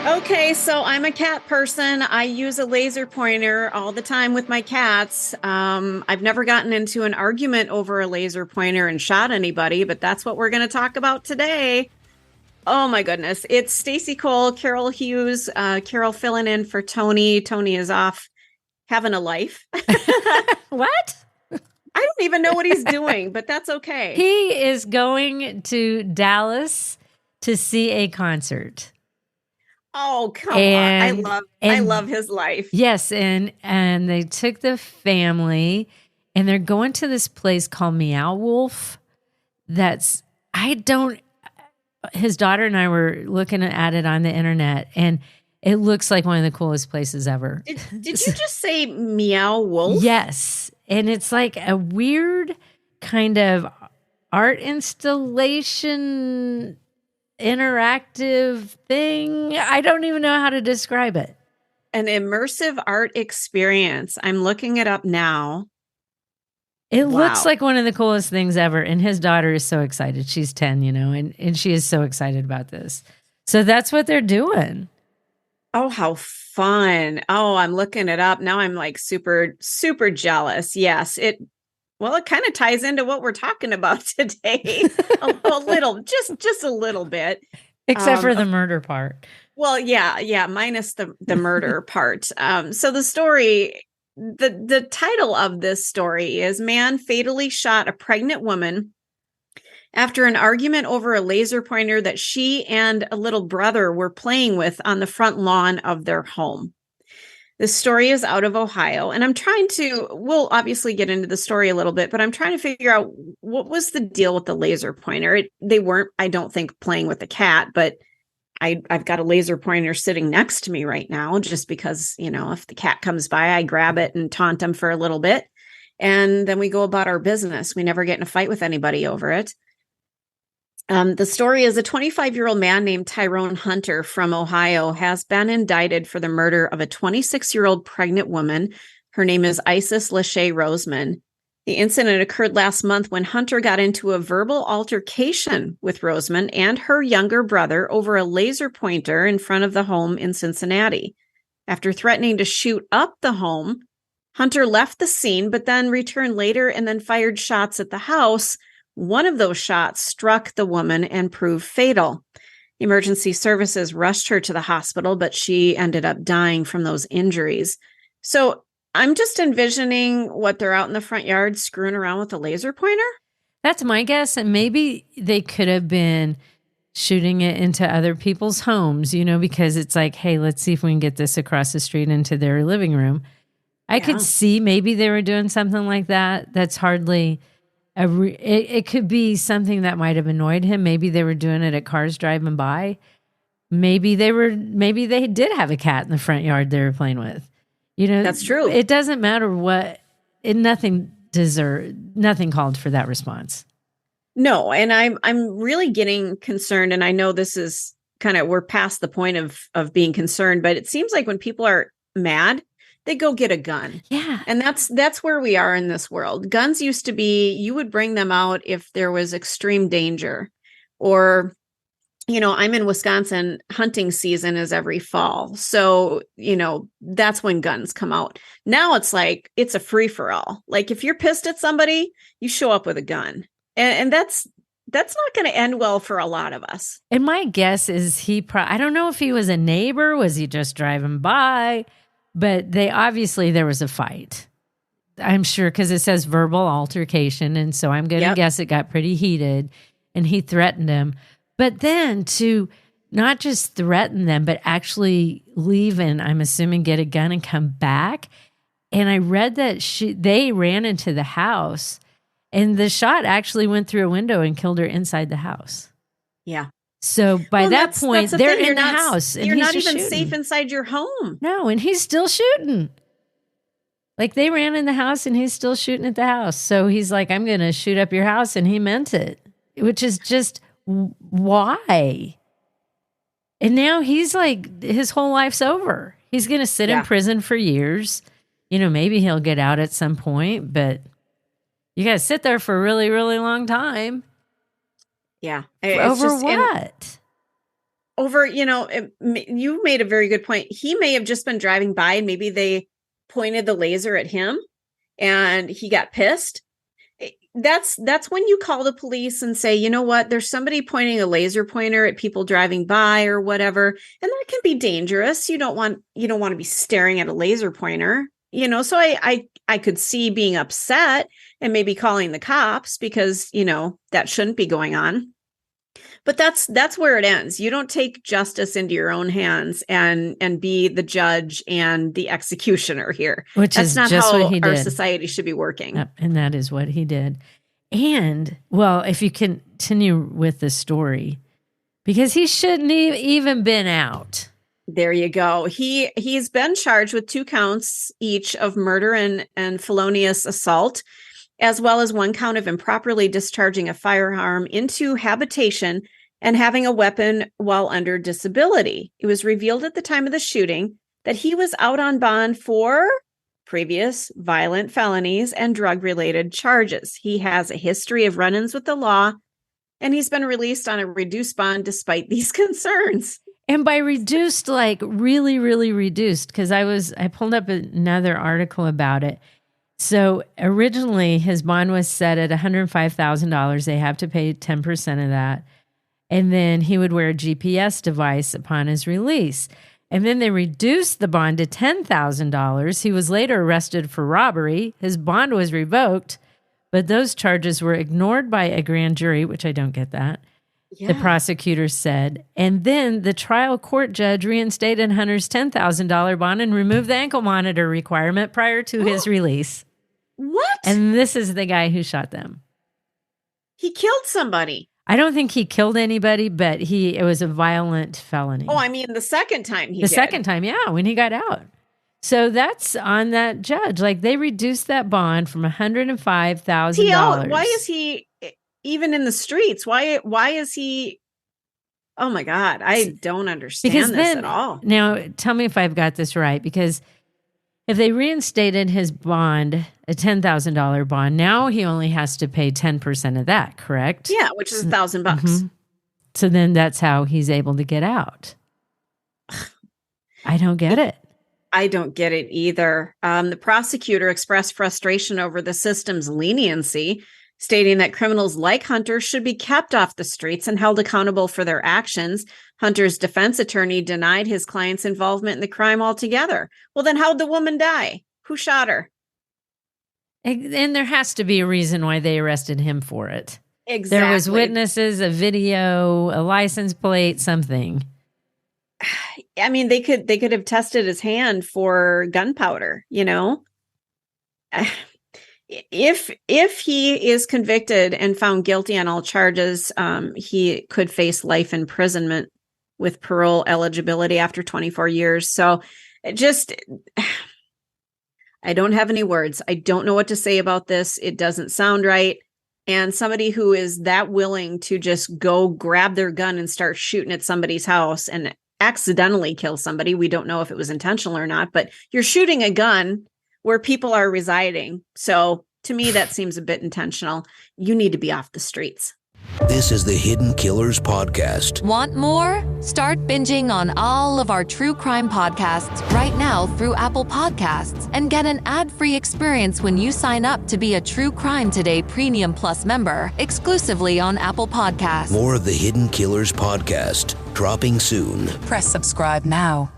Okay, so I'm a cat person. I use a laser pointer all the time with my cats. I've never gotten into an argument over a laser pointer and shot anybody, but that's what we're going to talk about today. Oh my goodness. It's Stacy Cole, Carol Hughes, Carol filling in for Tony. Tony is off having a life. I What? don't even know what he's doing, but that's okay. He is going to Dallas to see a concert. Oh, come on. I And love I and love his life. yes, and they took the family and they're going to this place called Meow Wolf. That's I don't his daughter and I were looking at it on the internet and it looks like one of the coolest places ever. Did you just say meow wolf? Yes. And it's like a weird kind of art installation interactive thing. I don't even know how to describe it. An immersive art experience. I'm looking it up now. It looks Wow. like one of the coolest things ever. And his daughter is so excited. She's 10, and she is so excited about this. So that's what they're doing. Oh, how fun. Oh, I'm looking it up. Now I'm like super, super jealous. Yes, it kind of ties into what we're talking about today. A little, just a little bit. Except for Um, the murder part. well, yeah, minus the murder part. So the title of this story is Man Fatally Shot a Pregnant Woman after an argument over a laser pointer that she and a little brother were playing with on the front lawn of their home. This story is out of Ohio, and we'll obviously get into the story a little bit, but I'm trying to figure out what was the deal with the laser pointer. They weren't, I don't think, playing with the cat, but I've got a laser pointer sitting next to me right now just because, if the cat comes by, I grab it and taunt him for a little bit. And then we go about our business. We never get in a fight with anybody over it. The story is a 25-year-old man named Tyrone Hunter from Ohio has been indicted for the murder of a 26-year-old pregnant woman. Her name is Isis LeShay Roseman. The incident occurred last month when Hunter got into a verbal altercation with Roseman and her younger brother over a laser pointer in front of the home in Cincinnati. After threatening to shoot up the home, Hunter left the scene, but then returned later and then fired shots at the house. One of those shots struck the woman and proved fatal. Emergency services rushed her to the hospital, but she ended up dying from those injuries. So I'm just envisioning what they're out in the front yard screwing around with a laser pointer. That's my guess. And maybe they could have been shooting it into other people's homes, because it's like, hey, let's see if we can get this across the street into their living room. I could see maybe they were doing something like that. That's hardly it could be something that might have annoyed him. Maybe they were doing it at cars driving by. Maybe they did have a cat in the front yard they were playing with. That's true. It doesn't matter nothing called for that response. No, and I'm really getting concerned, and I know this is we're past the point of being concerned, but it seems like when people are mad, they go get a gun. Yeah. And that's where we are in this world. Guns used to be, you would bring them out if there was extreme danger. Or, I'm in Wisconsin, hunting season is every fall. So, that's when guns come out. Now it's like, it's a free for all. Like if you're pissed at somebody, you show up with a gun. And that's not going to end well for a lot of us. And my guess is I don't know if he was a neighbor, was he just driving by? But there was a fight. I'm sure because it says verbal altercation. And so I'm going to guess it got pretty heated and he threatened him. But then to not just threaten them, but actually leave and I'm assuming get a gun and come back. And I read that they ran into the house and the shot actually went through a window and killed her inside the house. Yeah. So by that point, they're in the house. And you're not even safe inside your home. No, and he's still shooting. Like they ran in the house and he's still shooting at the house. So he's like, I'm going to shoot up your house. And he meant it, which is just why? And now he's like, his whole life's over. He's going to sit in prison for years. Maybe he'll get out at some point, but you got to sit there for a really, really long time. Yeah. Over what? over, you made a very good point. He may have just been driving by and maybe they pointed the laser at him and he got pissed. That's when you call the police and say, you know what, there's somebody pointing a laser pointer at people driving by or whatever. And that can be dangerous. You don't want to be staring at a laser pointer, so I could see being upset and maybe calling the cops because, that shouldn't be going on. But that's where it ends. You don't take justice into your own hands and be the judge and the executioner here. Which that's is not just how what he our did. society should be working. Yep, and that is what he did. And, well, if you continue with the story, because he shouldn't even been out. There you go. He's been charged with 2 counts each of murder and felonious assault, as well as 1 count of improperly discharging a firearm into habitation and having a weapon while under disability. It was revealed at the time of the shooting that he was out on bond for previous violent felonies and drug-related charges. He has a history of run-ins with the law, and he's been released on a reduced bond despite these concerns. And by reduced, like really, really reduced, because I pulled up another article about it. So originally his bond was set at $105,000. They have to pay 10% of that. And then he would wear a GPS device upon his release. And then they reduced the bond to $10,000. He was later arrested for robbery. His bond was revoked, but those charges were ignored by a grand jury, which I don't get that. Yeah. The prosecutor said. And then the trial court judge reinstated Hunter's $10,000 bond and removed the ankle monitor requirement prior to his release. What? And this is the guy who shot them. He killed somebody. I don't think he killed anybody, but it was a violent felony. Oh, I mean, the second time he did. The second time, yeah, when he got out. So that's on that judge. Like, they reduced that bond from $105,000. Why is he even in the streets? Why is he? Oh my God, I don't understand this at all. Now, tell me if I've got this right, because if they reinstated his bond, a $10,000 bond, now he only has to pay 10% of that, correct? Yeah, which is $1,000. Mm-hmm. So then that's how he's able to get out. I don't get it. I don't get it either. The prosecutor expressed frustration over the system's leniency, stating that criminals like Hunter should be kept off the streets and held accountable for their actions. Hunter's defense attorney denied his client's involvement in the crime altogether. Well, then how'd the woman die? Who shot her? And there has to be a reason why they arrested him for it. Exactly. There was witnesses, a video, a license plate, something. I mean, they could have tested his hand for gunpowder, If he is convicted and found guilty on all charges, he could face life imprisonment with parole eligibility after 24 years. So I don't have any words. I don't know what to say about this. It doesn't sound right. And somebody who is that willing to just go grab their gun and start shooting at somebody's house and accidentally kill somebody. We don't know if it was intentional or not, but you're shooting a gun where people are residing. So to me, that seems a bit intentional. You need to be off the streets. This is the Hidden Killers Podcast. Want more? Start binging on all of our true crime podcasts right now through Apple Podcasts and get an ad-free experience when you sign up to be a True Crime Today Premium Plus member exclusively on Apple Podcasts. More of the Hidden Killers Podcast dropping soon. Press subscribe now.